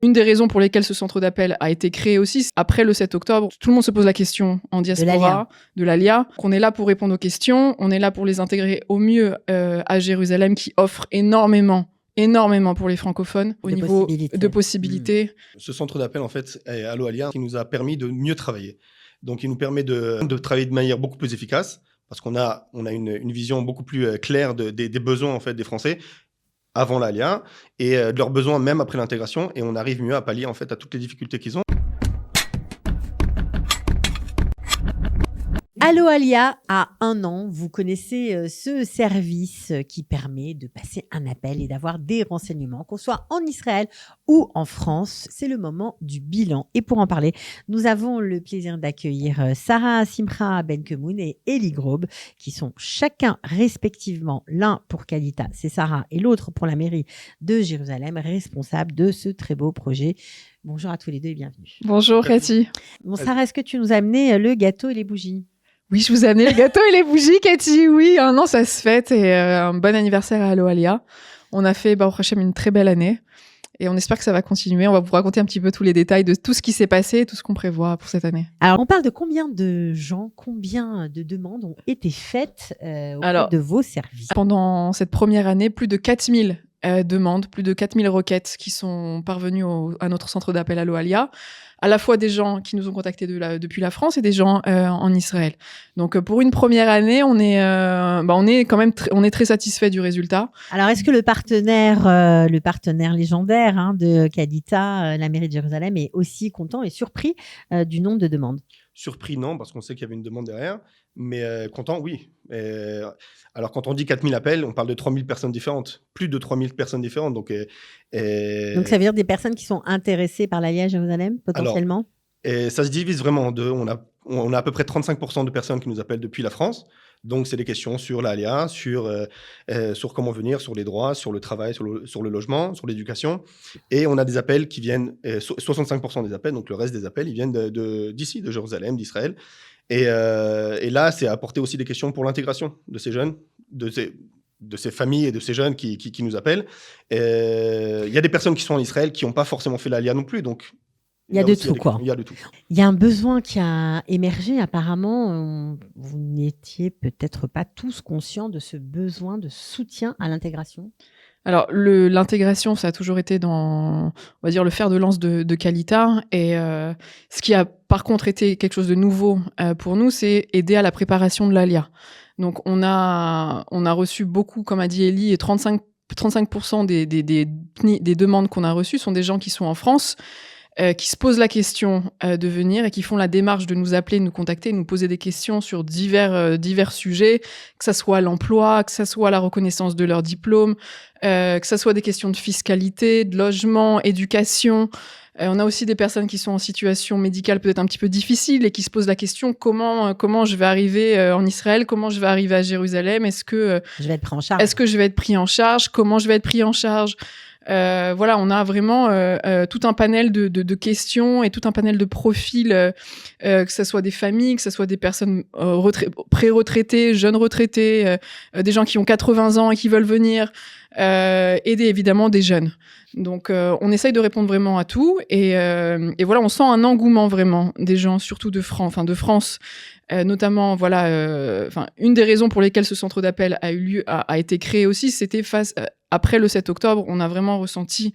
Une des raisons pour lesquelles ce centre d'appel a été créé aussi, après le 7 octobre, tout le monde se pose la question en diaspora de l'ALIA, qu'on est là pour répondre aux questions, on est là pour les intégrer au mieux à Jérusalem qui offre énormément pour les francophones au niveau de possibilités. Ce centre d'appel, en fait, est Allo Alia, qui nous a permis de mieux travailler. Donc, il nous permet de travailler de manière beaucoup plus efficace, parce qu'on a une vision beaucoup plus claire des besoins, en fait, des Français avant l'ALIA et de leurs besoins même après l'intégration, et on arrive mieux à pallier, en fait, à toutes les difficultés qu'ils ont. Allo Alia a 1 an. Vous connaissez ce service qui permet de passer un appel et d'avoir des renseignements, qu'on soit en Israël ou en France. C'est le moment du bilan. Et pour en parler, nous avons le plaisir d'accueillir Sarah Simcha Ben-Kemoun et Eli Grob, qui sont chacun respectivement, l'un pour Kalita, c'est Sarah, et l'autre pour la mairie de Jérusalem, responsables de ce très beau projet. Bonjour à tous les deux et bienvenue. Bonjour Cathy. Bon, Sarah, est-ce que tu nous as amené le gâteau et les bougies ? Oui, je vous ai amené le gâteau et les bougies, Cathy. Oui, 1 an, ça se fête et un bon anniversaire à Allo Alia. On a fait, au Hachem, une très belle année et on espère que ça va continuer. On va vous raconter un petit peu tous les détails de tout ce qui s'est passé et tout ce qu'on prévoit pour cette année. Alors, on parle de combien de gens, combien de demandes ont été faites auprès de vos services ? Pendant cette première année, plus de 4000 demandes, plus de 4000 requêtes qui sont parvenues à notre centre d'appel Allo Alia. À la fois des gens qui nous ont contactés depuis la France et des gens en Israël. Donc pour une première année, on est quand même très satisfait du résultat. Alors est-ce que le partenaire légendaire de Kalita, la mairie de Jérusalem, est aussi content et surpris du nombre de demandes ? Surpris, non, parce qu'on sait qu'il y avait une demande derrière, mais content, oui. Alors, quand on dit 4000 appels, on parle de 3000 personnes différentes, plus de 3000 personnes différentes. Donc, ça veut dire des personnes qui sont intéressées par l'Alliance Jérusalem, potentiellement ? Alors, ça se divise vraiment en deux. On a à peu près 35% de personnes qui nous appellent depuis la France. Donc, c'est des questions sur l'ALIA, sur comment venir, sur les droits, sur le travail, sur le logement, sur l'éducation. Et on a des appels qui viennent, 65% des appels, donc le reste des appels, ils viennent d'ici, de Jérusalem, d'Israël. Et là, c'est apporter aussi des questions pour l'intégration de ces jeunes, de ces familles et de ces jeunes qui nous appellent. Il y a des personnes qui sont en Israël qui n'ont pas forcément fait l'ALIA non plus, donc il y a de tout, quoi. Il y a de tout. Il y a un besoin qui a émergé, apparemment. Vous n'étiez peut-être pas tous conscients de ce besoin de soutien à l'intégration ? Alors, l'intégration, ça a toujours été on va dire, le fer de lance de Kalita. Et ce qui a, par contre, été quelque chose de nouveau pour nous, c'est aider à la préparation de l'ALIA. Donc, on a reçu beaucoup, comme a dit Eli, et 35% des demandes qu'on a reçues sont des gens qui sont en France, qui se posent la question de venir et qui font la démarche de nous appeler, de nous contacter, de nous poser des questions sur divers sujets, que ça soit l'emploi, que ça soit la reconnaissance de leur diplôme, que ça soit des questions de fiscalité, de logement, éducation. On a aussi des personnes qui sont en situation médicale peut-être un petit peu difficile et qui se posent la question comment je vais arriver en Israël, comment je vais arriver à Jérusalem, est-ce que je vais être pris en charge, comment je vais être pris en charge. Voilà, on a vraiment tout un panel de questions et tout un panel de profils, que ce soit des familles, que ce soit des personnes pré-retraitées, jeunes retraités, des gens qui ont 80 ans et qui veulent venir, et évidemment des jeunes. Donc on essaye de répondre vraiment à tout et voilà, on sent un engouement vraiment des gens, surtout de France. Notamment, une des raisons pour lesquelles ce centre d'appel a été créé aussi, c'était après le 7 octobre, on a vraiment ressenti,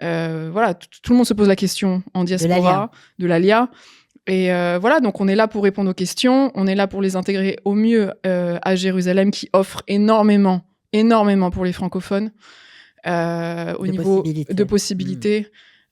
tout le monde se pose la question en diaspora de l'ALIA. Et voilà, donc on est là pour répondre aux questions, on est là pour les intégrer au mieux à Jérusalem qui offre énormément pour les francophones au niveau de possibilités.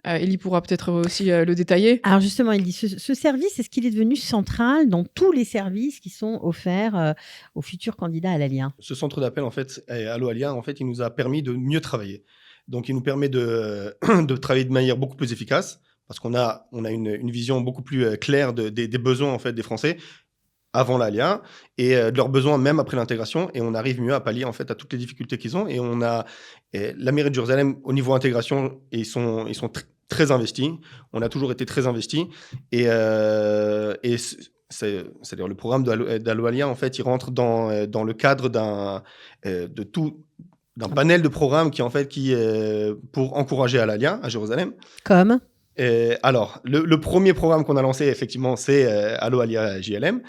Eli pourra peut-être aussi le détailler. Alors justement, Eli, ce service, est-ce qu'il est devenu central dans tous les services qui sont offerts aux futurs candidats à l'ALIA ? Ce centre d'appel, en fait, Allo Alia, en fait, il nous a permis de mieux travailler. Donc, il nous permet de travailler de manière beaucoup plus efficace, parce qu'on a une vision beaucoup plus claire des besoins, en fait, des Français avant l'ALIA et de leurs besoins même après l'intégration, et on arrive mieux à pallier, en fait, à toutes les difficultés qu'ils ont. Et on a la mairie de Jérusalem, au niveau intégration, ils sont très investis. On a toujours été très investis. C'est-à-dire le programme d'Allo Alia, en fait, il rentre dans le cadre de tout d'un panel de programmes qui pour encourager Alalia à Jérusalem. Comme Alors, le premier programme qu'on a lancé, effectivement, c'est Allo Alia JLM.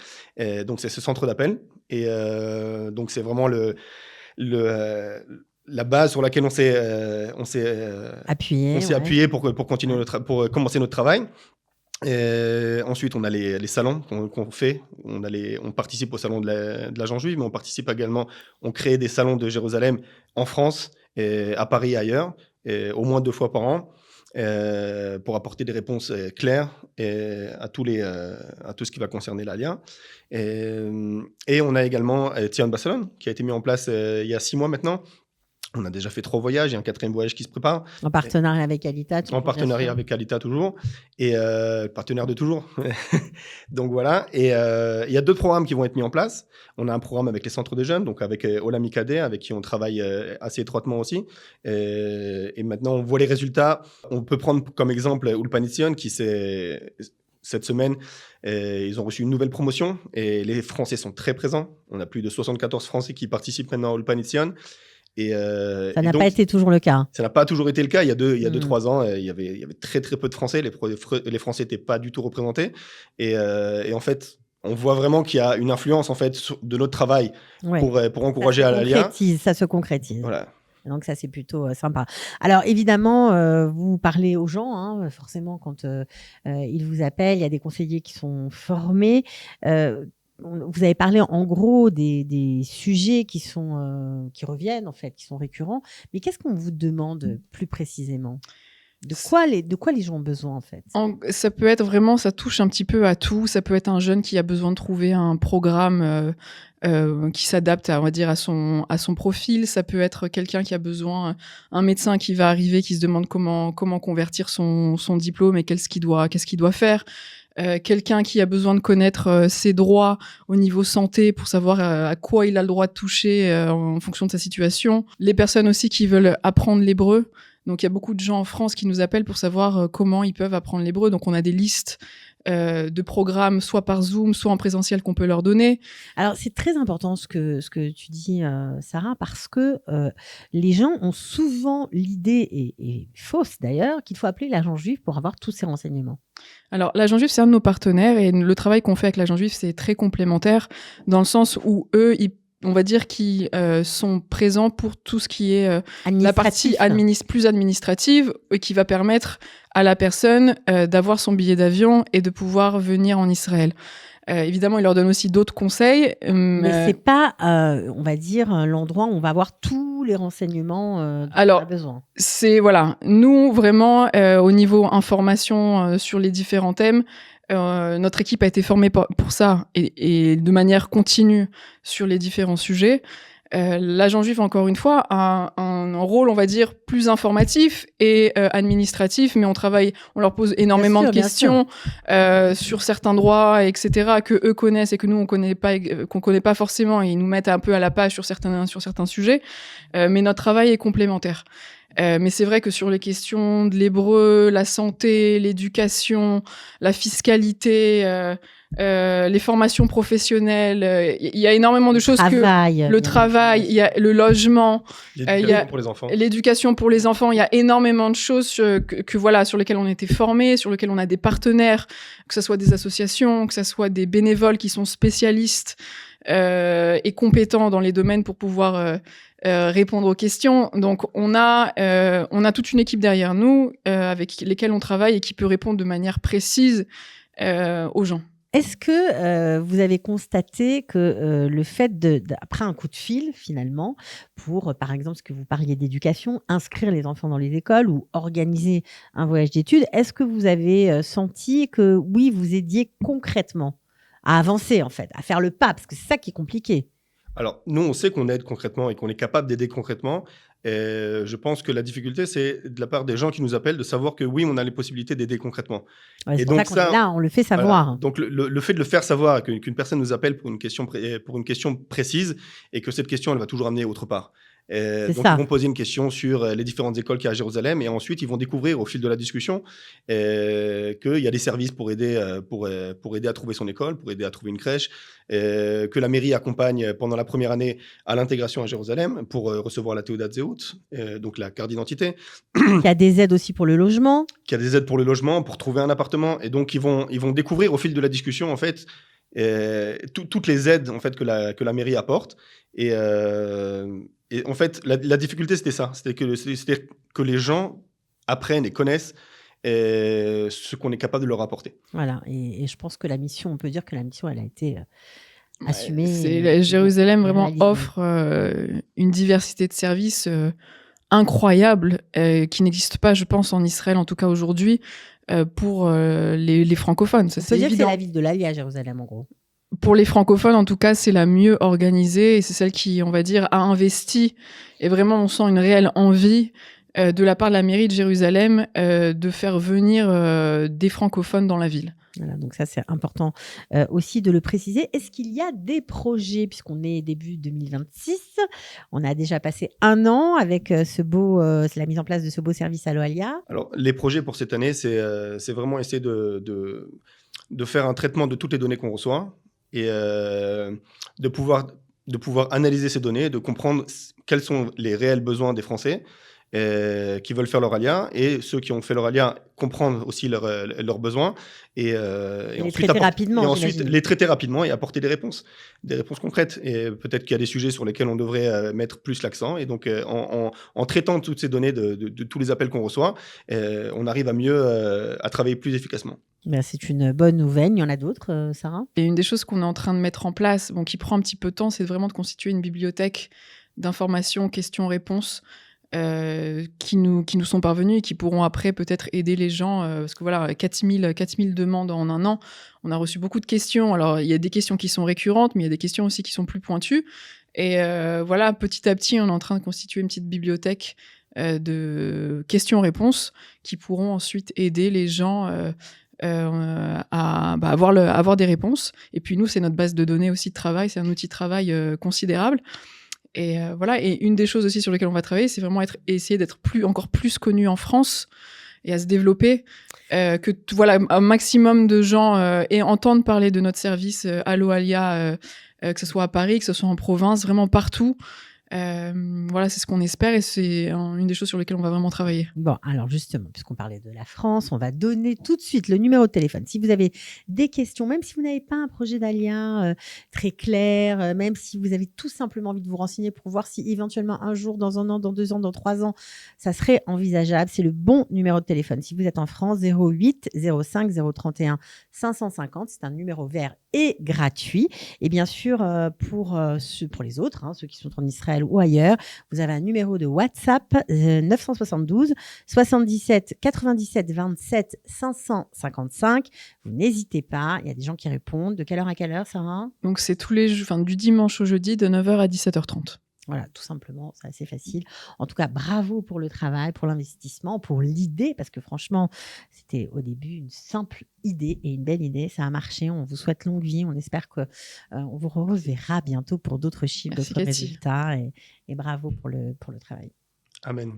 Donc, c'est ce centre d'appel. Et donc, c'est vraiment la base sur laquelle on s'est appuyé pour continuer pour commencer notre travail. Ensuite, on a les salons qu'on fait. On participe au salon de la Jean Juive, mais on participe également. On crée des salons de Jérusalem en France, à Paris et ailleurs, au moins 2 fois par an. Pour apporter des réponses claires à tout ce qui va concerner l'ALIA. Et on a également Tion Barcelone, qui a été mis en place il y a 6 mois maintenant. On a déjà fait 3 voyages, il y a un 4e voyage qui se prépare. En partenariat avec Alita. En partenariat avec Alita toujours. Et partenaire de toujours. Donc voilà. Et il y a 2 programmes qui vont être mis en place. On a un programme avec les centres de jeunes, donc avec Olam Kadeh, avec qui on travaille assez étroitement aussi. Et maintenant, on voit les résultats. On peut prendre comme exemple Ulpan Etzion, qui cette semaine, ils ont reçu une nouvelle promotion. Et les Français sont très présents. On a plus de 74 Français qui participent maintenant à Ulpan Etzion. Ça n'a pas été toujours le cas. Ça n'a pas toujours été le cas. Il y a 2-3 ans, il y avait très très peu de Français. Les Français n'étaient pas du tout représentés. Et en fait, on voit vraiment qu'il y a une influence en fait de notre travail pour encourager Alalia. Ça se concrétise. Voilà. Donc ça, c'est plutôt sympa. Alors évidemment, vous parlez aux gens, hein, forcément, quand ils vous appellent, il y a des conseillers qui sont formés. Vous avez parlé en gros des sujets qui reviennent en fait, qui sont récurrents. Mais qu'est-ce qu'on vous demande plus précisément ? De quoi les gens ont besoin en fait ? Ça peut être vraiment, ça touche un petit peu à tout. Ça peut être un jeune qui a besoin de trouver un programme qui s'adapte, on va dire, à son profil. Ça peut être quelqu'un qui a besoin, un médecin qui va arriver, qui se demande comment convertir son diplôme et qu'est-ce qu'il doit faire. Quelqu'un qui a besoin de connaître ses droits au niveau santé pour savoir à quoi il a le droit de toucher en fonction de sa situation. Les personnes aussi qui veulent apprendre l'hébreu. Donc, il y a beaucoup de gens en France qui nous appellent pour savoir comment ils peuvent apprendre l'hébreu. Donc, on a des listes de programmes, soit par Zoom, soit en présentiel qu'on peut leur donner. Alors, c'est très important ce que tu dis, Sarah, parce que les gens ont souvent l'idée, et fausse d'ailleurs, qu'il faut appeler l'agent juif pour avoir tous ces renseignements. Alors, l'agent juif, c'est un de nos partenaires et le travail qu'on fait avec l'agent juif, c'est très complémentaire dans le sens où eux, on va dire qu'ils sont présents pour tout ce qui est la partie plus administrative et qui va permettre à la personne d'avoir son billet d'avion et de pouvoir venir en Israël. Évidemment, ils leur donnent aussi d'autres conseils. Mais c'est pas, on va dire, l'endroit où on va avoir tous les renseignements dont on a besoin. Nous, vraiment, au niveau information sur les différents thèmes, notre équipe a été formée pour ça et de manière continue sur les différents sujets. L'agent juif, encore une fois, a un rôle, on va dire, plus informatif et administratif, mais on leur pose énormément de questions sur certains droits, etc., que eux connaissent et que nous on connaît pas forcément, et ils nous mettent un peu à la page sur certains sujets. Mais notre travail est complémentaire. Mais c'est vrai que sur les questions de l'hébreu, la santé, l'éducation, la fiscalité, les formations professionnelles, il y a énormément de choses le travail, il y a le logement, il y a pour les enfants. L'éducation pour les enfants, il y a énormément de choses sur lesquelles on a été formés, sur lesquelles on a des partenaires, que ce soit des associations, que ce soit des bénévoles qui sont spécialistes et compétents dans les domaines pour pouvoir répondre aux questions. Donc on a toute une équipe derrière nous avec lesquelles on travaille et qui peut répondre de manière précise aux gens. Est-ce que vous avez constaté que le fait après un coup de fil, finalement, pour, par exemple, ce que vous parliez d'éducation, inscrire les enfants dans les écoles ou organiser un voyage d'études, est-ce que vous avez senti que, oui, vous aidiez concrètement à avancer, en fait, à faire le pas, parce que c'est ça qui est compliqué? Alors, nous, on sait qu'on aide concrètement et qu'on est capable d'aider concrètement. Je pense que la difficulté, c'est de la part des gens qui nous appellent de savoir que oui, on a les possibilités d'aider concrètement. Ouais, c'est pour ça qu'on est là, on le fait savoir. Voilà. Donc, le fait de le faire savoir, qu'une personne nous appelle pour une question précise et que cette question, elle va toujours amener autre part. Donc, ils vont poser une question sur les différentes écoles qu'il y a à Jérusalem et ensuite, ils vont découvrir au fil de la discussion qu'il y a des services pour aider à trouver son école, pour aider à trouver une crèche, que la mairie accompagne pendant la première année à l'intégration à Jérusalem pour recevoir la Teudat Zehut, donc la carte d'identité. Il y a des aides aussi pour le logement. Qu'il y a des aides pour le logement, pour trouver un appartement. Et donc, ils vont découvrir au fil de la discussion, en fait, toutes les aides en fait, que la mairie apporte. Et en fait, la difficulté, c'était ça. C'était que les gens apprennent et connaissent ce qu'on est capable de leur apporter. Voilà. Et je pense que la mission, on peut dire que la mission, elle a été assumée. Jérusalem vraiment offre une diversité de services incroyable qui n'existe pas, je pense, en Israël, en tout cas aujourd'hui, pour les francophones. Ça, on peut dire évident. Que c'est la ville de l'Aliyah, Jérusalem, en gros. Pour les francophones, en tout cas, c'est la mieux organisée et c'est celle qui, on va dire, a investi. Et vraiment, on sent une réelle envie de la part de la mairie de Jérusalem de faire venir des francophones dans la ville. Voilà, donc ça, c'est important aussi de le préciser. Est-ce qu'il y a des projets, puisqu'on est début 2026, on a déjà passé 1 an avec c'est la mise en place de ce beau service à l'Oalia. Alors, les projets pour cette année, c'est vraiment essayer de faire un traitement de toutes les données qu'on reçoit et de pouvoir analyser ces données, de comprendre quels sont les réels besoins des Français qui veulent faire leur alia et ceux qui ont fait leur alia comprendre aussi leurs besoins et ensuite les traiter rapidement et apporter des réponses concrètes. Et peut-être qu'il y a des sujets sur lesquels on devrait mettre plus l'accent. Et donc, en traitant toutes ces données de tous les appels qu'on reçoit, on arrive à travailler plus efficacement. Ben, c'est une bonne nouvelle. Il y en a d'autres, Sarah ? Et une des choses qu'on est en train de mettre en place, qui prend un petit peu de temps, c'est vraiment de constituer une bibliothèque d'informations, questions-réponses qui nous sont parvenus et qui pourront après peut-être aider les gens parce que voilà, 4000 demandes en 1 an, on a reçu beaucoup de questions. Alors il y a des questions qui sont récurrentes, mais il y a des questions aussi qui sont plus pointues et voilà, petit à petit on est en train de constituer une petite bibliothèque de questions-réponses qui pourront ensuite aider les gens à avoir des réponses. Et puis nous, c'est notre base de données aussi de travail, c'est un outil de travail considérable. Et voilà. Et une des choses aussi sur lesquelles on va travailler, c'est vraiment essayer d'être encore plus connu en France et à se développer, que voilà, un maximum de gens entendent parler de notre service Allo Alia, que ce soit à Paris, que ce soit en province, vraiment partout. Voilà, c'est ce qu'on espère et c'est une des choses sur lesquelles on va vraiment travailler. Bon, alors justement, puisqu'on parlait de la France, on va donner tout de suite le numéro de téléphone. Si vous avez des questions, même si vous n'avez pas un projet d'Alia très clair, même si vous avez tout simplement envie de vous renseigner pour voir si éventuellement un jour, dans 1 an, dans 2 ans, dans 3 ans, ça serait envisageable, c'est le bon numéro de téléphone. Si vous êtes en France, 08 05 031 550, c'est un numéro vert et gratuit. Et bien sûr, pour les autres, ceux qui sont en Israël ou ailleurs, vous avez un numéro de WhatsApp 972 77 97 27 555. Vous n'hésitez pas, il y a des gens qui répondent. De quelle heure à quelle heure, Sarah ? Donc c'est du dimanche au jeudi de 9h à 17h30. Voilà, tout simplement, c'est assez facile. En tout cas, bravo pour le travail, pour l'investissement, pour l'idée, parce que franchement, c'était au début une simple idée et une belle idée. Ça a marché. On vous souhaite longue vie. On espère qu'on vous reverra bientôt pour d'autres chiffres, d'autres résultats. Et bravo pour le travail. Amen.